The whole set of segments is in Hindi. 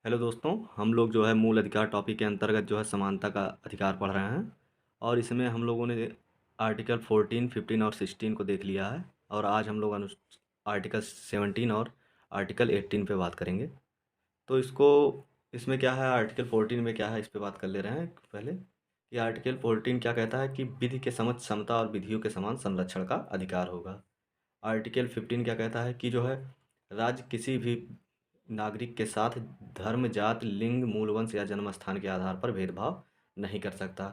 हेलो दोस्तों, हम लोग जो है मूल अधिकार टॉपिक के अंतर्गत जो है समानता का अधिकार पढ़ रहे हैं। और इसमें हम लोगों ने आर्टिकल 14, 15 और 16 को देख लिया है। और आज हम लोग आर्टिकल 17 और आर्टिकल 18 पे बात करेंगे। तो इसमें क्या है, आर्टिकल 14 में क्या है, इस पे बात कर ले रहे हैं पहले कि आर्टिकल 14 क्या कहता है कि विधि के समक्ष समता और विधियों के समान संरक्षण का अधिकार होगा। आर्टिकल 15 क्या कहता है कि जो है राज्य किसी भी नागरिक के साथ धर्म, जात, लिंग, मूल वंश या जन्म स्थान के आधार पर भेदभाव नहीं कर सकता।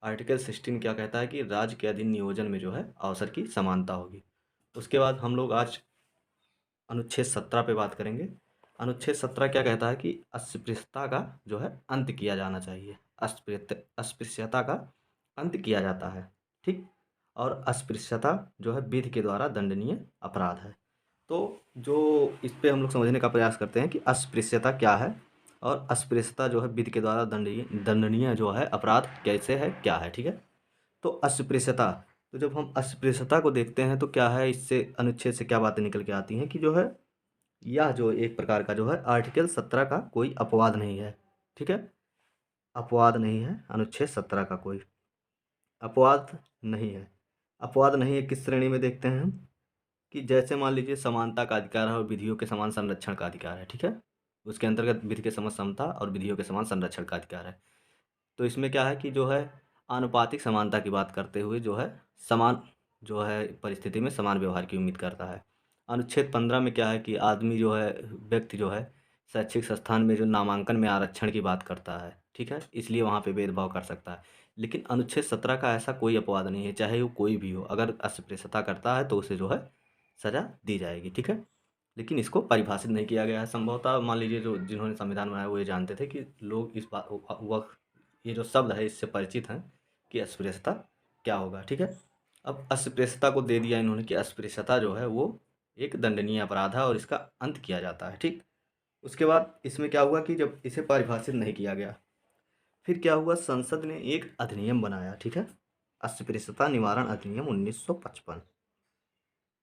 आर्टिकल 16 क्या कहता है कि राज्य के अधीन नियोजन में जो है अवसर की समानता होगी। उसके बाद हम लोग आज अनुच्छेद 17 पे बात करेंगे। अनुच्छेद 17 क्या कहता है कि अस्पृश्यता का जो है अंत किया जाना चाहिए। अस्पृश्यता का अंत किया जाता है, ठीक। और अस्पृश्यता जो है विधि के द्वारा दंडनीय अपराध है। तो जो इस पे हम लोग समझने का प्रयास करते हैं कि अस्पृश्यता क्या है और अस्पृश्यता जो है विधि के द्वारा दंडनीय दंडनीय जो है अपराध कैसे है, क्या है, ठीक है। तो अस्पृश्यता, तो जब हम अस्पृश्यता को देखते हैं तो क्या है, इससे अनुच्छेद से क्या बातें निकल के आती हैं कि जो है यह जो एक प्रकार का जो है आर्टिकल 17 का कोई अपवाद नहीं है, ठीक है। अपवाद नहीं है, अनुच्छेद 17 का कोई अपवाद नहीं है। अपवाद नहीं है किस श्रेणी में देखते हैं हम, कि जैसे मान लीजिए समानता का अधिकार है और विधियों के समान संरक्षण का अधिकार है, ठीक है। उसके अंतर्गत विधि के समान समता और विधियों के समान संरक्षण का अधिकार है। तो इसमें क्या है कि जो है आनुपातिक समानता की बात करते हुए जो है समान जो है परिस्थिति में समान व्यवहार की उम्मीद करता है। अनुच्छेद 15 में क्या है कि आदमी जो है, व्यक्ति जो है शैक्षिक संस्थान में जो नामांकन में आरक्षण की बात करता है, ठीक है, इसलिए वहाँ पे भेदभाव कर सकता है। लेकिन अनुच्छेद 17 का ऐसा कोई अपवाद नहीं है, चाहे वो कोई भी हो, अगर अस्पृश्यता करता है तो उसे जो है सज़ा दी जाएगी, ठीक है। लेकिन इसको परिभाषित नहीं किया गया है। संभवतः मान लीजिए जो जिन्होंने संविधान बनाया वो ये जानते थे कि लोग इस बात वह ये जो शब्द है इससे परिचित हैं कि अस्पृश्यता क्या होगा, ठीक है। अब अस्पृश्यता को दे दिया इन्होंने कि अस्पृश्यता जो है वो एक दंडनीय अपराध है और इसका अंत किया जाता है, ठीक। उसके बाद इसमें क्या हुआ कि जब इसे परिभाषित नहीं किया गया, फिर क्या हुआ, संसद ने एक अधिनियम बनाया, ठीक है, अस्पृश्यता निवारण अधिनियम 1955,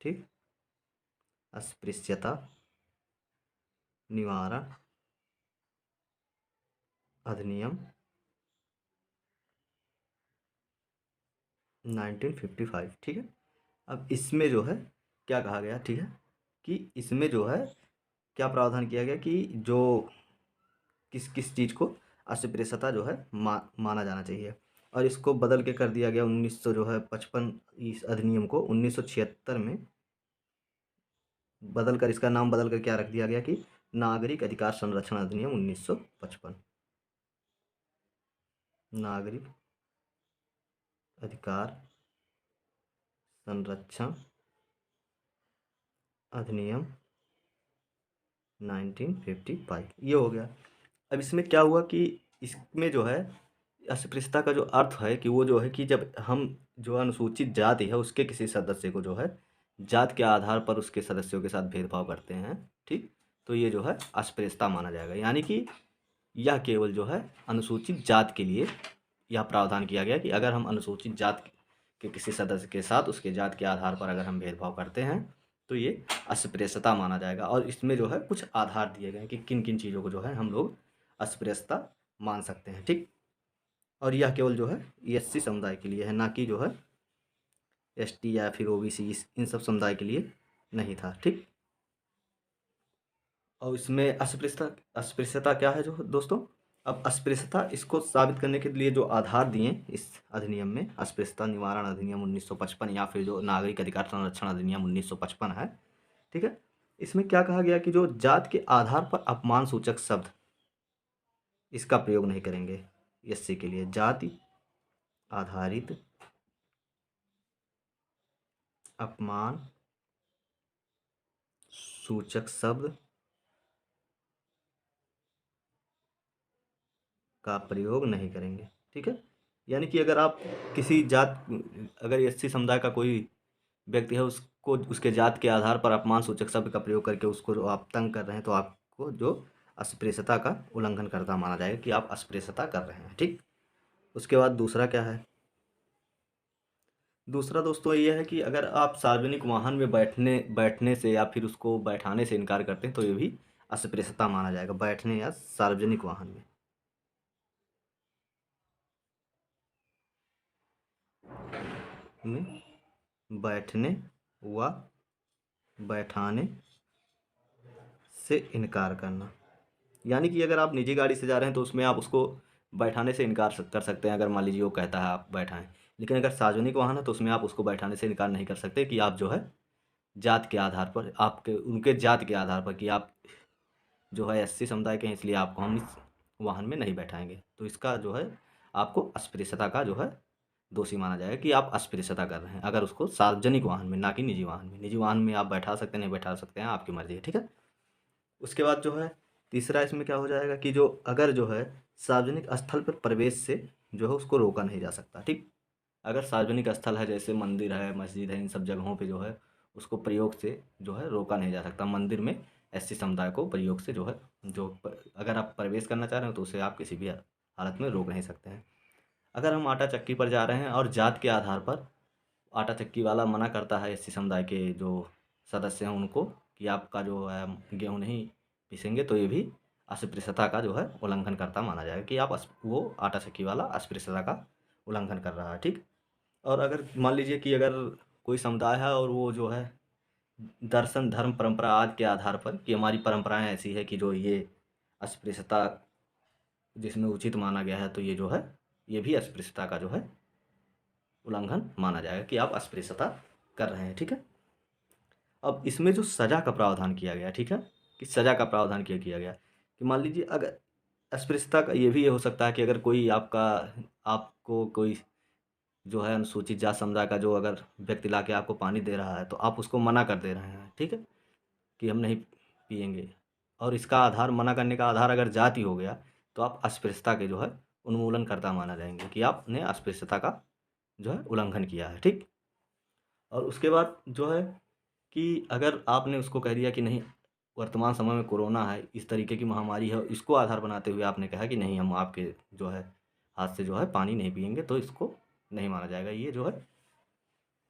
ठीक। अस्पृश्यता निवारण अधिनियम 1955, ठीक है। अब इसमें जो है क्या कहा गया, ठीक है, कि इसमें जो है क्या प्रावधान किया गया कि जो किस किस चीज़ को अस्पृश्यता जो है माना जाना चाहिए। और इसको बदल के कर दिया गया 1900 जो है 55, इस अधिनियम को 1976 में बदल कर, इसका नाम बदल कर क्या रख दिया गया कि नागरिक अधिकार संरक्षण अधिनियम 1955। नागरिक अधिकार संरक्षण अधिनियम 1955 ये हो गया। अब इसमें क्या हुआ कि इसमें जो है अस्पृश्यता का जो अर्थ है कि वो जो है कि जब हम जो अनुसूचित जाति है उसके किसी सदस्य को जो है जात के आधार पर उसके सदस्यों के साथ भेदभाव करते हैं, ठीक, तो ये जो है अस्पृश्यता माना जाएगा। यानी कि यह केवल जो है अनुसूचित जात के लिए यह प्रावधान किया गया कि अगर हम अनुसूचित जात के किसी सदस्य के साथ उसके जात के आधार पर अगर हम भेदभाव करते हैं तो ये अस्पृश्यता माना जाएगा। और इसमें जो है कुछ आधार दिए गए हैं कि किन किन चीज़ों को जो है हम लोग अस्पृश्यता मान सकते हैं, ठीक। और यह केवल जो है एससी समुदाय के लिए है, ना कि जो है एसटी या फिर ओबीसी इन सब समुदाय के लिए नहीं था, ठीक। और इसमें अस्पृश्यता अस्पृश्यता क्या है जो दोस्तों, अब अस्पृश्यता इसको साबित करने के लिए जो आधार दिए इस अधिनियम में, अस्पृश्यता निवारण अधिनियम 1955 या फिर जो नागरिक अधिकार संरक्षण अधिनियम 1955 है, ठीक है। इसमें क्या कहा गया कि जो जात के आधार पर अपमान सूचक शब्द, इसका प्रयोग नहीं करेंगे एससी के लिए। जाति आधारित अपमान सूचक शब्द का प्रयोग नहीं करेंगे, ठीक है। यानी कि अगर आप किसी जात, अगर एससी समुदाय का कोई व्यक्ति है, उसको उसके जात के आधार पर अपमान सूचक शब्द का प्रयोग करके उसको जो आप तंग कर रहे हैं तो आपको जो अस्पृश्यता का उल्लंघन करता माना जाएगा कि आप अस्पृश्यता कर रहे हैं, ठीक। उसके बाद दूसरा क्या है, दूसरा दोस्तों ये है कि अगर आप सार्वजनिक वाहन में बैठने बैठने से या फिर उसको बैठाने से इनकार करते हैं तो ये भी अस्पृश्यता माना जाएगा बैठने या सार्वजनिक वाहन में बैठने व बैठाने से इनकार करना। यानी कि अगर आप निजी गाड़ी से जा रहे हैं तो उसमें आप उसको बैठाने से इनकार कर सकते हैं, अगर मान लीजिए वो कहता है आप बैठाएं। लेकिन अगर सार्वजनिक वाहन है तो उसमें आप उसको बैठाने से इनकार नहीं कर सकते कि आप जो है जात के आधार पर, आपके उनके जात के आधार पर कि आप जो है एससी समुदाय के हैं इसलिए आपको हम इस वाहन में नहीं बैठाएंगे। तो इसका जो है आपको अस्पृश्यता का जो है दोषी माना जाएगा कि आप अस्पृश्यता कर रहे हैं, अगर उसको सार्वजनिक वाहन में, ना कि निजी वाहन में। निजी वाहन में आप बैठा सकते हैं, नहीं बैठा सकते हैं, आपकी मर्जी है, ठीक है। उसके बाद जो है तीसरा इसमें क्या हो जाएगा कि जो अगर जो है सार्वजनिक स्थल पर प्रवेश से जो है उसको रोका नहीं जा सकता, ठीक। अगर सार्वजनिक स्थल है जैसे मंदिर है, मस्जिद है, इन सब जगहों पे जो है उसको प्रयोग से जो है रोका नहीं जा सकता। मंदिर में एससी समुदाय को प्रयोग से जो है अगर आप प्रवेश करना चाह रहे हो तो उसे आप किसी भी हालत में रोक नहीं सकते हैं। अगर हम आटा चक्की पर जा रहे हैं और जात के आधार पर आटा चक्की वाला मना करता है एससी समुदाय के जो सदस्य हैं उनको कि आपका जो है गेहूँ नहीं पीसेंगे, तो ये भी अस्पृश्यता का जो है उल्लंघन करता माना जाएगा कि आप वो आटा चक्की वाला अस्पृश्यता का उल्लंघन कर रहा है, ठीक। और अगर मान लीजिए कि अगर कोई समुदाय है और वो जो है दर्शन, धर्म, परंपरा आदि के आधार पर कि हमारी परंपराएं ऐसी है कि जो ये अस्पृश्यता जिसमें उचित माना गया है, तो ये जो है ये भी अस्पृश्यता का जो है उल्लंघन माना जाएगा कि आप अस्पृश्यता कर रहे हैं, ठीक है। अब इसमें जो सज़ा का प्रावधान किया गया, ठीक है, कि सज़ा का प्रावधान क्या किया गया कि मान लीजिए अगर अस्पृश्यता का ये हो सकता है कि अगर कोई आपको कोई जो है अनुसूचित जाति समुदाय का जो अगर व्यक्ति ला के आपको पानी दे रहा है तो आप उसको मना कर दे रहे हैं, ठीक है, कि हम नहीं पिएंगे। और इसका आधार, मना करने का आधार अगर जाति हो गया तो आप अस्पृश्यता के जो है उन्मूलनकर्ता माना जाएंगे कि आपने अस्पृश्यता का जो है उल्लंघन किया है, ठीक। और उसके बाद जो है कि अगर आपने उसको कह दिया कि नहीं, वर्तमान समय में कोरोना है, इस तरीके की महामारी है, इसको आधार बनाते हुए आपने कहा कि नहीं हम आपके जो है हाथ से जो है पानी नहीं पिएंगे, तो इसको नहीं माना जाएगा। ये जो है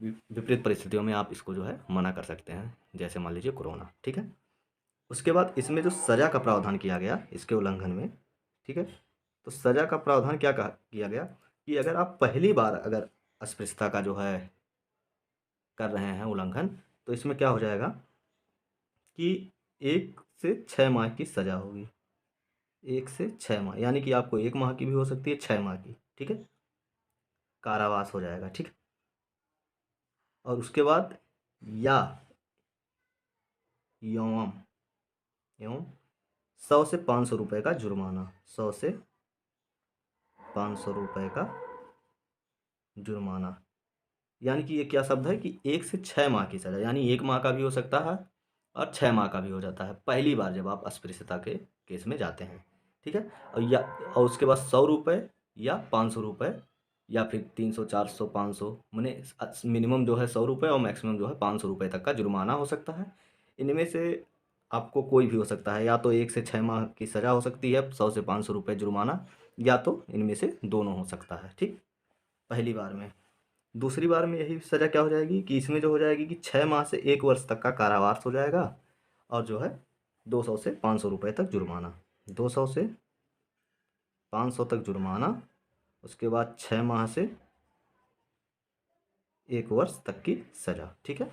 विपरीत परिस्थितियों में आप इसको जो है मना कर सकते हैं, जैसे मान लीजिए कोरोना, ठीक है। उसके बाद इसमें जो सज़ा का प्रावधान किया गया इसके उल्लंघन में, ठीक है, तो सज़ा का प्रावधान क्या कहा किया गया कि अगर आप पहली बार अगर अस्पृश्यता का जो है कर रहे हैं उल्लंघन, तो इसमें क्या हो जाएगा कि 1 से 6 माह की सज़ा होगी। 1 से 6 माह, यानी कि आपको 1 माह की भी हो सकती है, 6 माह की, ठीक है, कारावास हो जाएगा, ठीक। और उसके बाद या एवं एवं 100 से 500 रुपये का जुर्माना, 100 से 500 रुपये का जुर्माना। यानी कि ये क्या शब्द है कि 1 से 6 माह की सज़ा, यानी 1 माह का भी हो सकता है और 6 माह का भी हो जाता है पहली बार जब आप अस्पृश्यता के केस में जाते हैं, ठीक है। और उसके बाद 100 रुपये या 500 रुपये या फिर 300, 400, 500, माने मिनिमम जो है 100 रुपये और मैक्सिमम जो है 500 रुपये तक का जुर्माना हो सकता है। इनमें से आपको कोई भी हो सकता है, या तो 1 से 6 माह की सज़ा हो सकती है, 100 से 500 रुपये जुर्माना, या तो इनमें से दोनों हो सकता है, ठीक, पहली बार में। दूसरी बार में यही सज़ा क्या हो जाएगी कि इसमें जो हो जाएगी कि 6 माह से 1 वर्ष तक का कारावास हो जाएगा और जो है 200 से 500 रुपये तक जुर्माना, 200 से 500 तक जुर्माना। उसके बाद 6 माह से 1 वर्ष तक की सज़ा, ठीक है।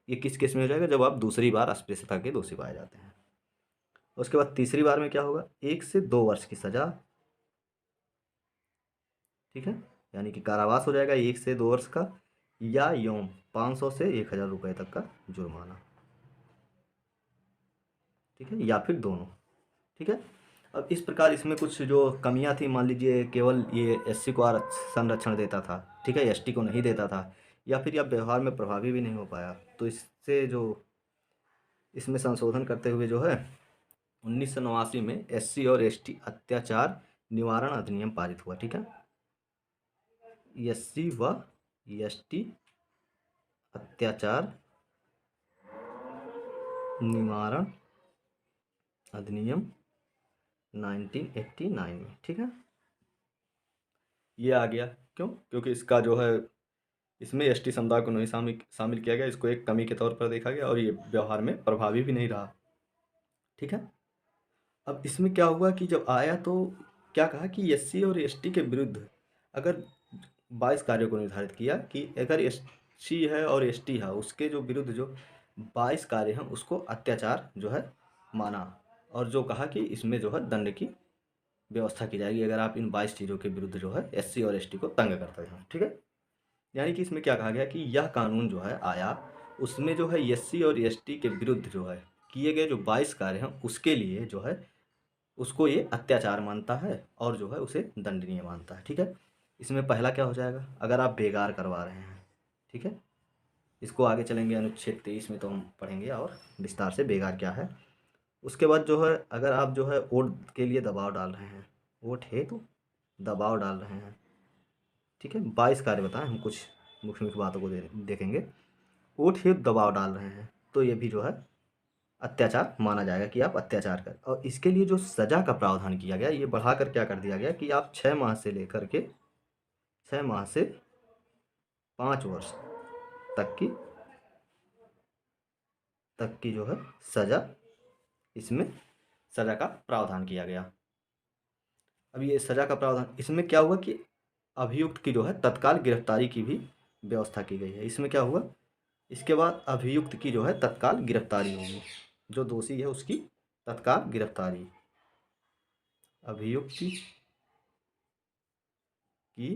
ये किस केस में हो जाएगा, जब आप दूसरी बार अस्पृश्यता के दोषी पाए जाते हैं। उसके बाद तीसरी बार में क्या होगा, 1 से 2 वर्ष की सज़ा, ठीक है, यानी कि कारावास हो जाएगा 1 से 2 वर्ष का, या यौम 500 से 1000 रुपये तक का जुर्माना, ठीक है, या फिर दोनों, ठीक है। अब इस प्रकार इसमें कुछ जो कमियां थी, मान लीजिए केवल ये एससी को संरक्षण देता था, ठीक है, एसटी को नहीं देता था, या फिर यह व्यवहार में प्रभावी भी नहीं हो पाया, तो इससे जो इसमें संशोधन करते हुए जो है 1989 में एससी और एसटी अत्याचार निवारण अधिनियम पारित हुआ, ठीक है। एससी व एसटी अत्याचार निवारण अधिनियम 1989 में, ठीक है। ये आ गया क्यों, क्योंकि इसका जो है इसमें एसटी समुदाय को नहीं शामिल किया गया, इसको एक कमी के तौर पर देखा गया और ये व्यवहार में प्रभावी भी नहीं रहा, ठीक है। अब इसमें क्या हुआ कि जब आया तो क्या कहा कि एससी और एसटी के विरुद्ध अगर 22 कार्यों को निर्धारित किया कि अगर एससी है और एसटी है उसके जो विरुद्ध जो 22 कार्य हैं उसको अत्याचार जो है माना, और जो कहा कि इसमें जो है दंड की व्यवस्था की जाएगी अगर आप इन 22 चीज़ों के विरुद्ध जो है एससी और एसटी को तंग करते हैं। ठीक है, यानी कि इसमें क्या कहा गया कि यह कानून जो है आया उसमें जो है एससी और एसटी के विरुद्ध जो है किए गए जो 22 कार्य हैं उसके लिए जो है उसको ये अत्याचार मानता है और जो है उसे दंडनीय मानता है। ठीक है, इसमें पहला क्या हो जाएगा, अगर आप बेगार करवा रहे हैं। ठीक है, इसको आगे चलेंगे अनुच्छेद 23 में तो हम पढ़ेंगे और विस्तार से बेगार क्या है। उसके बाद जो है अगर आप जो है वोट के लिए दबाव डाल रहे हैं, वोट हेतु दबाव डाल रहे हैं। ठीक है, 22 कार्य बताएं, हम कुछ मुख्य मुख्य बातों को देखेंगे। वोट हेतु दबाव डाल रहे हैं तो ये भी जो है अत्याचार माना जाएगा कि आप अत्याचार कर, और इसके लिए जो सज़ा का प्रावधान किया गया ये बढ़ाकर क्या कर दिया गया कि आप 6 माह से लेकर के 6 माह से 5 वर्ष तक की जो है सज़ा, इसमें सज़ा का प्रावधान किया गया। अब ये सज़ा का प्रावधान इसमें क्या हुआ कि अभियुक्त की जो है तत्काल गिरफ्तारी की भी व्यवस्था की गई है। इसमें क्या हुआ, इसके बाद अभियुक्त की जो है तत्काल गिरफ्तारी होगी, जो दोषी है उसकी तत्काल गिरफ्तारी, अभियुक्त की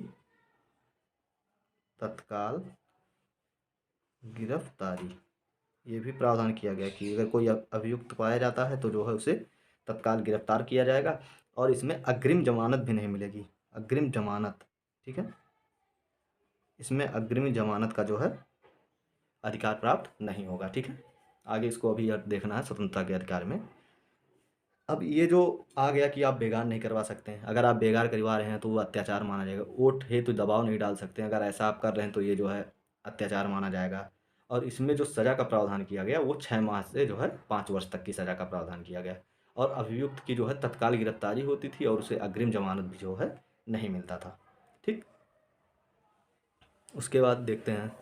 तत्काल गिरफ्तारी, ये भी प्रावधान किया गया कि अगर कोई अभियुक्त पाया जाता है तो जो है उसे तत्काल गिरफ्तार किया जाएगा, और इसमें अग्रिम जमानत भी नहीं मिलेगी, अग्रिम जमानत। ठीक है, इसमें अग्रिम जमानत का जो है अधिकार प्राप्त नहीं होगा। ठीक है, आगे इसको अभी देखना है स्वतंत्रता के अधिकार में। अब ये जो आ गया कि आप बेगार नहीं करवा सकते हैं, अगर आप बेगार करवा रहे हैं तो वो अत्याचार माना जाएगा। वोट हेतु दबाव नहीं डाल सकते हैं, अगर ऐसा आप कर रहे हैं तो ये जो है अत्याचार माना जाएगा। और इसमें जो सज़ा का प्रावधान किया गया वो 6 माह से जो है 5 वर्ष तक की सज़ा का प्रावधान किया गया, और अभियुक्त की जो है तत्काल गिरफ्तारी होती थी और उसे अग्रिम जमानत भी जो है नहीं मिलता था। ठीक, उसके बाद देखते हैं,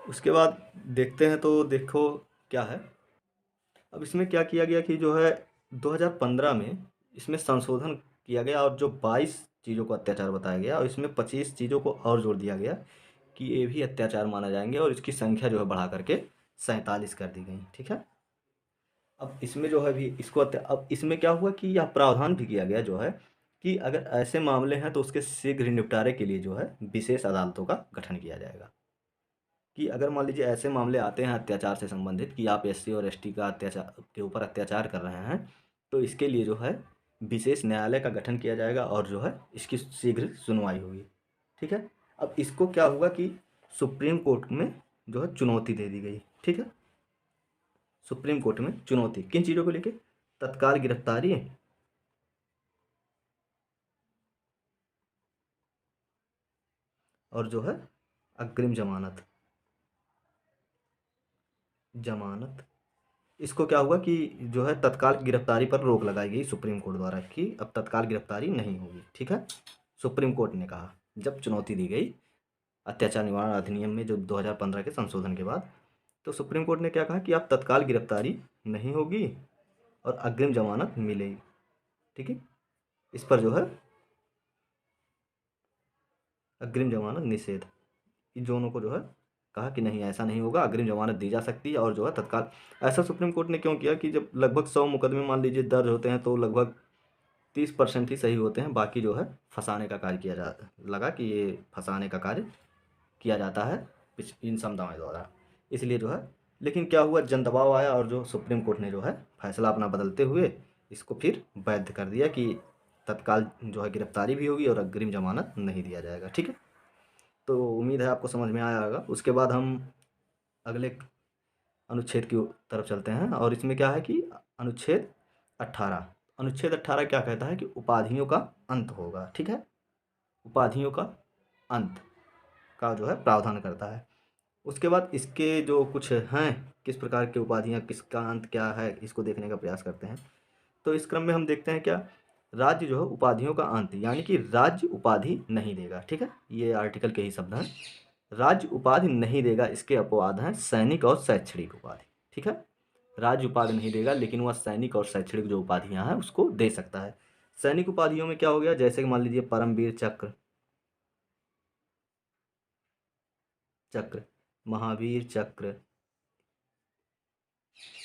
उसके बाद देखते हैं तो देखो क्या है। अब इसमें क्या किया गया कि जो है 2015 में इसमें संशोधन किया गया और जो 22 चीज़ों को अत्याचार बताया गया और इसमें 25 चीज़ों को और जोड़ दिया गया कि ये भी अत्याचार माना जाएंगे, और इसकी संख्या जो है बढ़ा करके 47 कर दी गई। ठीक है, अब इसमें जो है भी इसको अब इसमें क्या हुआ कि यह प्रावधान भी किया गया जो है कि अगर ऐसे मामले हैं तो उसके शीघ्र निपटारे के लिए जो है विशेष अदालतों का गठन किया जाएगा। कि अगर मान लीजिए ऐसे मामले आते हैं अत्याचार से संबंधित कि आप एससी और एसटी का अत्याचार के ऊपर अत्याचार कर रहे हैं, तो इसके लिए जो है विशेष न्यायालय का गठन किया जाएगा और जो है इसकी शीघ्र सुनवाई होगी। ठीक है, अब इसको क्या हुआ कि सुप्रीम कोर्ट में जो है चुनौती दे दी गई। ठीक है, सुप्रीम कोर्ट में चुनौती किन चीज़ों को लेके, तत्काल गिरफ्तारी और जो है अग्रिम जमानत, जमानत। इसको क्या हुआ कि जो है तत्काल गिरफ्तारी पर रोक लगाई गई सुप्रीम कोर्ट द्वारा कि अब तत्काल गिरफ्तारी नहीं होगी। ठीक है, सुप्रीम कोर्ट ने कहा जब चुनौती दी गई अत्याचार निवारण अधिनियम में जो 2015 के संशोधन के बाद, तो सुप्रीम कोर्ट ने क्या कहा कि आप तत्काल गिरफ्तारी नहीं होगी और अग्रिम जमानत मिलेगी। ठीक है, इस पर जो है अग्रिम जमानत निषेध, इन दोनों को जो है कहा कि नहीं ऐसा नहीं होगा, अग्रिम जमानत दी जा सकती है और जो है तत्काल। ऐसा सुप्रीम कोर्ट ने क्यों किया कि जब लगभग 100 मुकदमे मान लीजिए दर्ज होते हैं तो लगभग 30% ही सही होते हैं, बाकी जो है फंसाने का कार्य किया जा लगा कि ये फंसाने का कार्य किया जाता है इन समुदायों द्वारा, इसलिए जो है। लेकिन क्या हुआ, जन दबाव आया और जो सुप्रीम कोर्ट ने जो है फैसला अपना बदलते हुए इसको फिर वैध कर दिया कि तत्काल जो है गिरफ्तारी भी होगी और अग्रिम जमानत नहीं दिया जाएगा। ठीक है, तो उम्मीद है आपको समझ में आया होगा। उसके बाद हम अगले अनुच्छेद की तरफ चलते हैं, और इसमें क्या है कि अनुच्छेद 18, अनुच्छेद 18 क्या कहता है कि उपाधियों का अंत होगा। ठीक है, उपाधियों का अंत का जो है प्रावधान करता है। उसके बाद इसके जो कुछ हैं किस प्रकार की उपाधियाँ, किसका अंत क्या है, इसको देखने का प्रयास करते हैं। तो इस क्रम में हम देखते हैं क्या, राज्य जो है उपाधियों का अंत, यानी कि राज्य उपाधि नहीं देगा। ठीक है, ये आर्टिकल के ही शब्द हैं, राज्य उपाधि नहीं देगा, इसके अपवाद हैं सैनिक और शैक्षणिक उपाधि। ठीक है, राज्य उपाधि नहीं देगा, लेकिन वह सैनिक और शैक्षणिक जो उपाधियां हैं उसको दे सकता है। सैनिक उपाधियों में क्या हो गया, जैसे कि मान लीजिए परमवीर चक्र, चक्र, महावीर चक्र,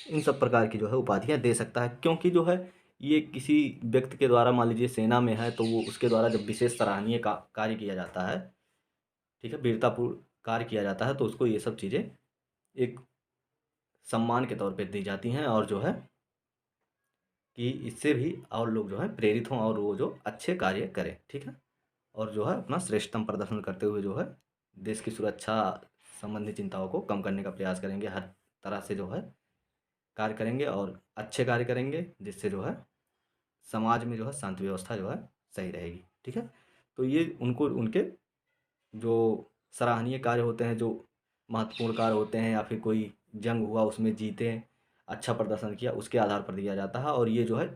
इन सब प्रकार की जो है उपाधियां दे सकता है, क्योंकि जो है ये किसी व्यक्ति के द्वारा, मान लीजिए सेना में है तो वो उसके द्वारा जब विशेष सराहनीय कार्य किया जाता है, ठीक है, वीरतापूर्ण कार्य किया जाता है, तो उसको ये सब चीज़ें एक सम्मान के तौर पे दी जाती हैं, और जो है कि इससे भी और लोग जो है प्रेरित हों और वो जो अच्छे कार्य करें, ठीक है, और जो है अपना श्रेष्ठतम प्रदर्शन करते हुए जो है देश की सुरक्षा संबंधी चिंताओं को कम करने का प्रयास करेंगे, हर तरह से जो है कार्य करेंगे और अच्छे कार्य करेंगे, जिससे जो है समाज में जो है शांति व्यवस्था जो है सही रहेगी, ठीक है। तो ये उनको उनके जो सराहनीय कार्य होते हैं, जो महत्वपूर्ण कार्य होते हैं, या फिर कोई जंग हुआ उसमें जीते, अच्छा प्रदर्शन किया, उसके आधार पर दिया जाता है, और ये जो है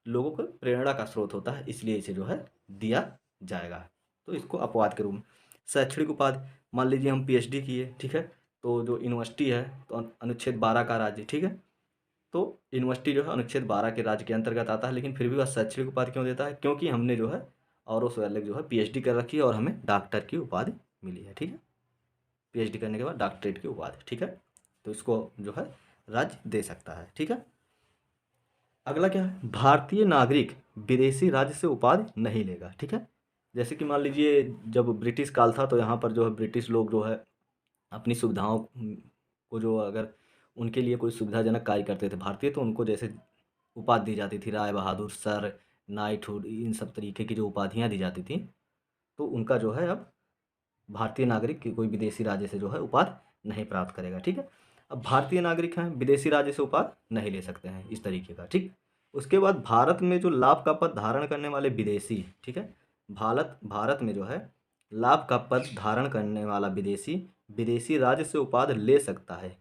लोगों को प्रेरणा का स्रोत होता है, इसलिए इसे जो है दिया जाएगा। तो इसको अपवाद के रूप में शैक्षणिक उपाधि, मान लीजिए हम पीएचडी किए, ठीक है, तो जो यूनिवर्सिटी है तो अनुच्छेद 12 का राज्य, ठीक है, तो यूनिवर्सिटी जो है अनुच्छेद 12 के राज्य के अंतर्गत आता है, लेकिन फिर भी वह शैक्षणिक उपाधि क्यों देता है, क्योंकि हमने जो है और उससे अलग जो है पीएचडी कर रखी है और हमें डॉक्टर की उपाधि मिली है, ठीक है, पीएचडी करने के बाद डॉक्टरेट की उपाधि, ठीक है, तो इसको जो है राज्य दे सकता है, ठीक है। अगला क्या है, भारतीय नागरिक विदेशी राज्य से उपाधि नहीं लेगा, ठीक है। जैसे कि मान लीजिए जब ब्रिटिश काल था तो यहाँ पर जो है ब्रिटिश लोग जो है अपनी सुविधाओं को, जो अगर उनके लिए कोई सुविधाजनक कार्य करते थे भारतीय, तो उनको जैसे उपाधि दी जाती थी, राय बहादुर, सर, नाइटहुड, इन सब तरीके की जो उपाधियाँ दी जाती थी, तो उनका जो है अब भारतीय नागरिक की कोई विदेशी राज्य से जो है उपाधि नहीं प्राप्त करेगा, ठीक है। अब भारतीय नागरिक हैं, विदेशी राज्य से उपाधि नहीं ले सकते हैं, इस तरीके का, ठीक। उसके बाद भारत में जो लाभ का पद धारण करने वाले विदेशी, ठीक है, भारत भारत में जो है लाभ का पद धारण करने वाला विदेशी विदेशी राज्य से उपाधि ले सकता है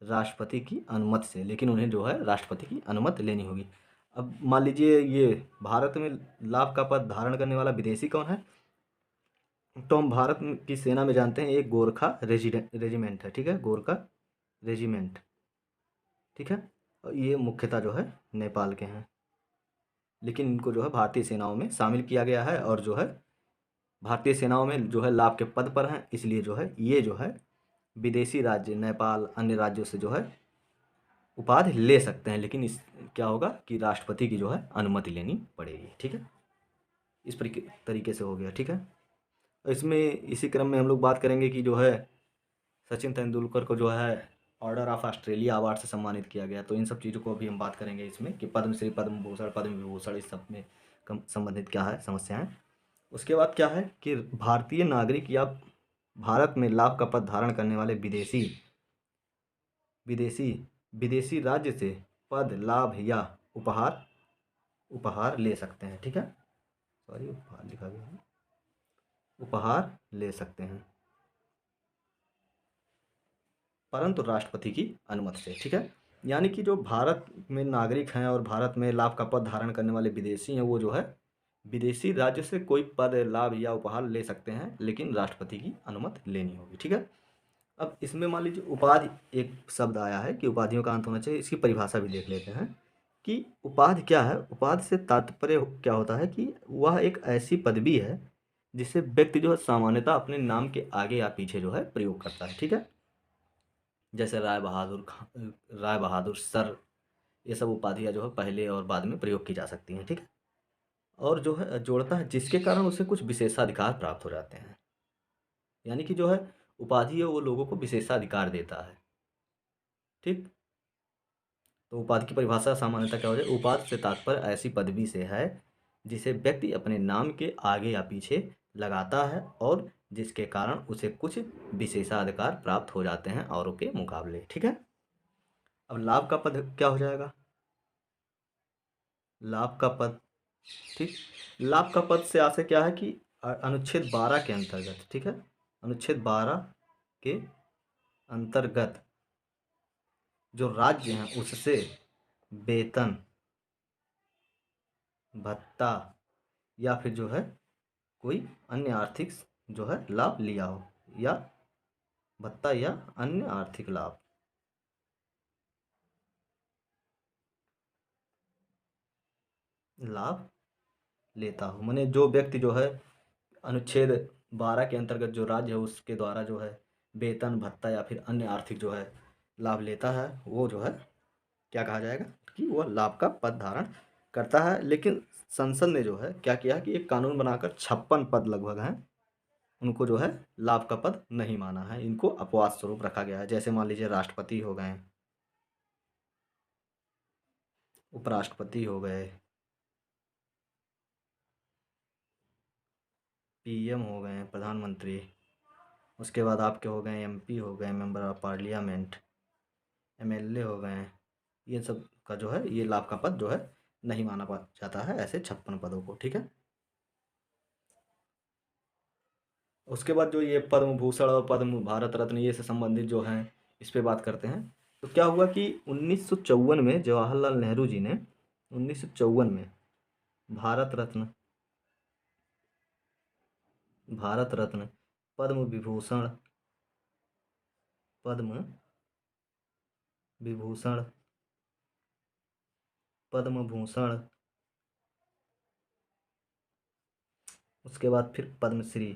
राष्ट्रपति की अनुमति से, लेकिन उन्हें जो है राष्ट्रपति की अनुमति लेनी होगी। अब मान लीजिए ये भारत में लाभ का पद धारण करने वाला विदेशी कौन है, तो हम भारत की सेना में जानते हैं एक गोरखा रेजिमेंट है, ठीक है, गोरखा रेजिमेंट, ठीक है, और ये मुख्यतः जो है नेपाल के हैं, लेकिन इनको जो है भारतीय सेनाओं में शामिल किया गया है, और जो है भारतीय सेनाओं में जो है लाभ के पद पर हैं, इसलिए जो है ये जो है विदेशी राज्य नेपाल अन्य राज्यों से जो है उपाधि ले सकते हैं, लेकिन इस क्या होगा कि राष्ट्रपति की जो है अनुमति लेनी पड़ेगी, ठीक है। इस तरीके से हो गया, ठीक है। इसमें इसी क्रम में हम लोग बात करेंगे कि जो है सचिन तेंदुलकर को जो है ऑर्डर ऑफ ऑस्ट्रेलिया अवार्ड से सम्मानित किया गया, तो इन सब चीज़ों को भी हम बात करेंगे इसमें कि पद्मश्री, पद्म भूषण, पद्म विभूषण, इस सब में कम संबंधित क्या है समस्याएं। उसके बाद क्या है कि भारतीय नागरिक या भारत में लाभ का पद धारण करने वाले विदेशी विदेशी विदेशी राज्य से पद, लाभ या उपहार उपहार ले सकते हैं, ठीक है, सॉरी उपहार लिखा गया है, उपहार ले सकते हैं, परंतु राष्ट्रपति की अनुमति से, ठीक है। यानी कि जो भारत में नागरिक हैं और भारत में लाभ का पद धारण करने वाले विदेशी हैं, वो जो है विदेशी राज्य से कोई पद, लाभ या उपहार ले सकते हैं, लेकिन राष्ट्रपति की अनुमति लेनी होगी, ठीक है। अब इसमें मान लीजिए उपाधि, एक शब्द आया है कि उपाधियों का अंत होना चाहिए, इसकी परिभाषा भी देख लेते हैं कि उपाधि क्या है। उपाधि से तात्पर्य क्या होता है कि वह एक ऐसी पदवी है जिसे व्यक्ति जो है सामान्यतः अपने नाम के आगे या पीछे जो है प्रयोग करता है, ठीक है। जैसे राय बहादुर राय बहादुर सर, ये सब उपाधियाँ जो है पहले और बाद में प्रयोग की जा सकती हैं, ठीक है। और जो है जोड़ता है जिसके कारण उसे कुछ विशेषाधिकार प्राप्त हो जाते हैं, यानी कि जो है उपाधि है वो लोगों को विशेषाधिकार देता है, ठीक। तो उपाधि की परिभाषा सामान्यतः क्या हो जाए, उपाधि से तात्पर्य ऐसी पदवी से है जिसे व्यक्ति अपने नाम के आगे या पीछे लगाता है और जिसके कारण उसे कुछ विशेषाधिकार प्राप्त हो जाते हैं औरों के मुकाबले, ठीक है। अब लाभ का पद क्या हो जाएगा, लाभ का पद, ठीक। लाभ का पद से आशय क्या है कि अनुच्छेद 12 के अंतर्गत, ठीक है, अनुच्छेद 12 के अंतर्गत जो राज्य हैं उससे वेतन, भत्ता या फिर जो है कोई अन्य आर्थिक जो है लाभ लिया हो, या भत्ता या अन्य आर्थिक लाभ, लाभ लेता हो। माने जो व्यक्ति जो है अनुच्छेद 12 के अंतर्गत जो राज्य है उसके द्वारा जो है वेतन भत्ता या फिर अन्य आर्थिक जो है लाभ लेता है, वो जो है क्या कहा जाएगा कि वह लाभ का पद धारण करता है। लेकिन संसद ने जो है क्या किया कि एक कानून बनाकर 56 पद लगभग हैं, उनको जो है लाभ का पद नहीं माना है, इनको अपवाद स्वरूप रखा गया है। जैसे मान लीजिए राष्ट्रपति हो गए, उपराष्ट्रपति हो गए, पीएम हो गए, प्रधानमंत्री, उसके बाद आपके हो गए एमपी हो गए, मेंबर ऑफ पार्लियामेंट, एमएलए हो गए, ये सब का जो है ये लाभ का पद जो है नहीं माना जाता है ऐसे 56 पदों को। ठीक है, उसके बाद जो ये पद्म भूषण और पद्म भारत रत्न ये से संबंधित जो हैं इस पे बात करते हैं। तो क्या हुआ कि 1954 में जवाहरलाल नेहरू जी ने 1954 में भारत रत्न भारत रत्न पद्म विभूषण पद्म विभूषण पद्म भूषण, उसके बाद फिर पद्मश्री,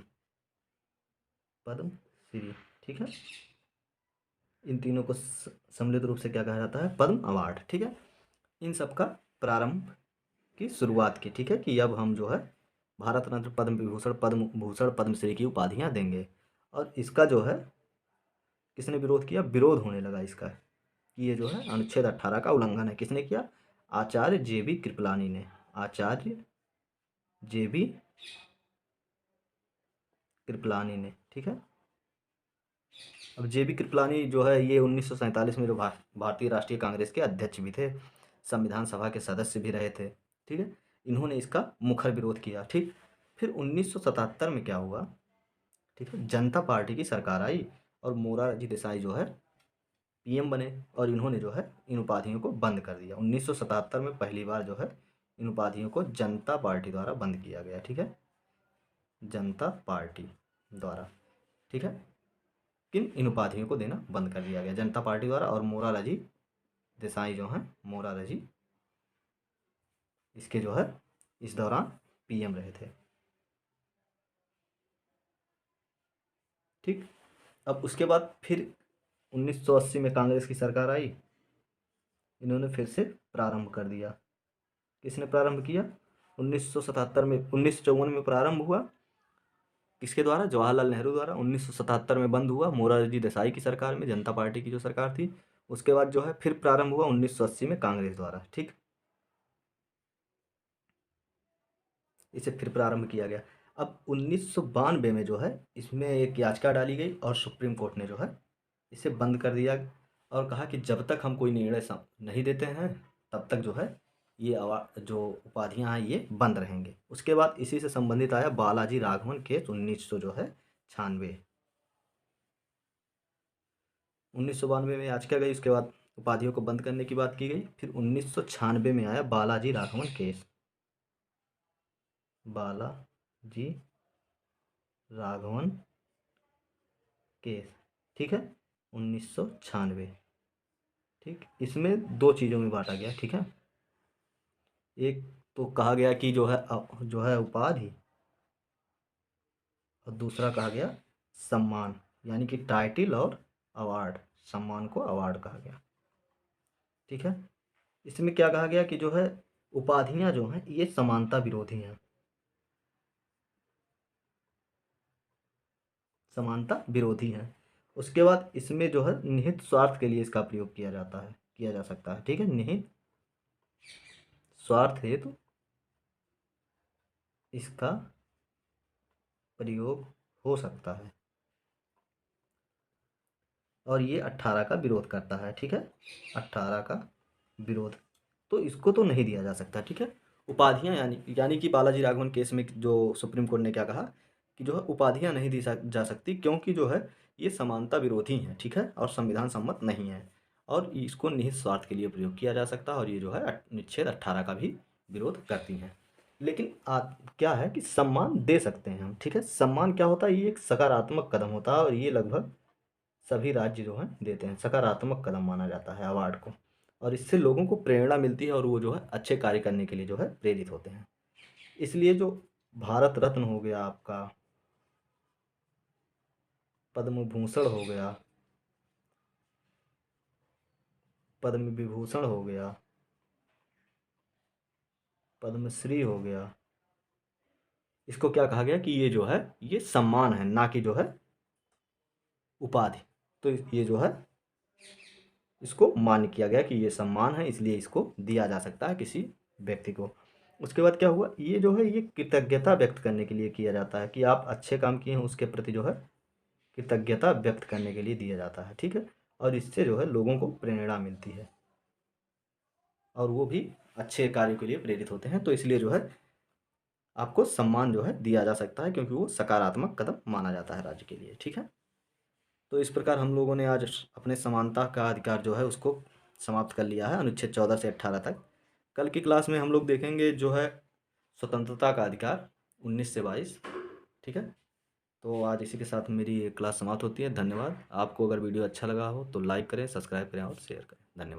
पद्मश्री। ठीक है, इन तीनों को सम्मिलित रूप से क्या कहा जाता है, पद्म अवार्ड। ठीक है, इन सब का प्रारंभ की शुरुआत की। ठीक है, कि अब हम जो है भारत रत्न पद्म विभूषण पद्म भूषण पद्मश्री की उपाधियां देंगे। और इसका जो है किसने विरोध किया, विरोध होने लगा इसका कि ये जो है अनुच्छेद 18 का उल्लंघन है। किसने किया, आचार्य जेबी कृपलानी ने, आचार्य जेबी कृपलानी ने। ठीक है, अब जेबी कृपलानी जो है ये 1947 में जो भारतीय राष्ट्रीय कांग्रेस के अध्यक्ष भी थे, संविधान सभा के सदस्य भी रहे थे। ठीक है, इन्होंने इसका मुखर विरोध किया। ठीक, फिर 1977 में क्या हुआ, ठीक है, जनता पार्टी की सरकार आई और मोरारजी देसाई जो है पीएम बने और इन्होंने जो है इन उपाधियों को बंद कर दिया। 1977 में पहली बार जो है इन उपाधियों को जनता पार्टी द्वारा बंद किया गया। ठीक है, जनता पार्टी द्वारा। ठीक है, किन इन उपाधियों को देना बंद कर दिया गया जनता पार्टी द्वारा। और मोरारजी देसाई जो हैं, मोरारजी इसके जो है इस दौरान पीएम रहे थे। ठीक, अब उसके बाद फिर 1980 में कांग्रेस की सरकार आई, इन्होंने फिर से प्रारंभ कर दिया। किसने प्रारंभ किया, 1977 में 1954 में प्रारंभ हुआ, किसके द्वारा, जवाहरलाल नेहरू द्वारा। 1977 में बंद हुआ मोरारजी देसाई की सरकार में, जनता पार्टी की जो सरकार थी। उसके बाद जो है फिर प्रारंभ हुआ 1980 में कांग्रेस द्वारा। ठीक, इसे फिर प्रारंभ किया गया। अब 1992 में जो है इसमें एक याचिका डाली गई और सुप्रीम कोर्ट ने जो है इसे बंद कर दिया और कहा कि जब तक हम कोई निर्णय नहीं देते हैं तब तक जो है ये जो उपाधियां हैं ये बंद रहेंगे। उसके बाद इसी से संबंधित आया बालाजी राघवन केस 1900 जो है 96, 1992 में याचिका गई। उसके बाद उपाधियों को बंद करने की बात की गई। फिर 1996 में आया बालाजी राघवन केस, बालाजी राघवन केस। ठीक है, 1996। ठीक, इसमें दो चीज़ों में बांटा गया। ठीक है, एक तो कहा गया कि जो है उपाधि, और दूसरा कहा गया सम्मान, यानी कि टाइटिल और अवार्ड, सम्मान को अवार्ड कहा गया। ठीक है, इसमें क्या कहा गया कि जो है उपाधियां जो हैं ये समानता विरोधी हैं, समानता विरोधी हैं। उसके बाद इसमें जो है निहित स्वार्थ के लिए इसका प्रयोग किया जाता है, किया जा सकता है। ठीक है, निहित स्वार्थ हेतु इसका प्रयोग हो सकता है और ये 18 का विरोध करता है। ठीक है, 18 का विरोध, तो इसको तो नहीं दिया जा सकता। ठीक है, उपाधियां यानी कि बालाजी राघवन केस में जो सुप्रीम कोर्ट ने क्या कहा कि जो है उपाधियां नहीं दी जा सकती क्योंकि जो है ये समानता विरोधी हैं। ठीक है, और संविधान सम्मत नहीं है और इसको निहित स्वार्थ के लिए प्रयोग किया जा सकता है और ये जो है अनुच्छेद 18 का भी विरोध करती हैं। लेकिन क्या है कि सम्मान दे सकते हैं हम। ठीक है, सम्मान क्या होता है, ये एक सकारात्मक कदम होता है और ये लगभग सभी राज्य जो हैं देते हैं, सकारात्मक कदम माना जाता है अवार्ड को। और इससे लोगों को प्रेरणा मिलती है और वो जो है अच्छे कार्य करने के लिए जो है प्रेरित होते हैं। इसलिए जो भारत रत्न हो गया आपका, पद्म भूषण हो गया, पद्म विभूषण हो गया, पद्मश्री हो गया, इसको क्या कहा गया कि ये जो है ये सम्मान है, ना कि जो है उपाधि। तो ये जो है इसको मान्य किया गया कि ये सम्मान है, इसलिए इसको दिया जा सकता है किसी व्यक्ति को। उसके बाद क्या हुआ, ये जो है ये कृतज्ञता व्यक्त करने के लिए किया जाता है कि आप अच्छे काम किए हैं, उसके प्रति जो है कृतज्ञता व्यक्त करने के लिए दिया जाता है, ठीक है। और इससे जो है लोगों को प्रेरणा मिलती है और वो भी अच्छे कार्य के लिए प्रेरित होते हैं। तो इसलिए जो है आपको सम्मान जो है दिया जा सकता है, क्योंकि वो सकारात्मक कदम माना जाता है राज्य के लिए, ठीक है। तो इस प्रकार हम लोगों ने आज अपने समानता का अधिकार जो है उसको समाप्त कर लिया है, अनुच्छेद 14 से 18 तक। कल की क्लास में हम लोग देखेंगे जो है स्वतंत्रता का अधिकार 19 से 22, ठीक है। तो आज इसी के साथ मेरी क्लास समाप्त होती है। धन्यवाद। आपको अगर वीडियो अच्छा लगा हो तो लाइक करें, सब्सक्राइब करें और शेयर करें। धन्यवाद।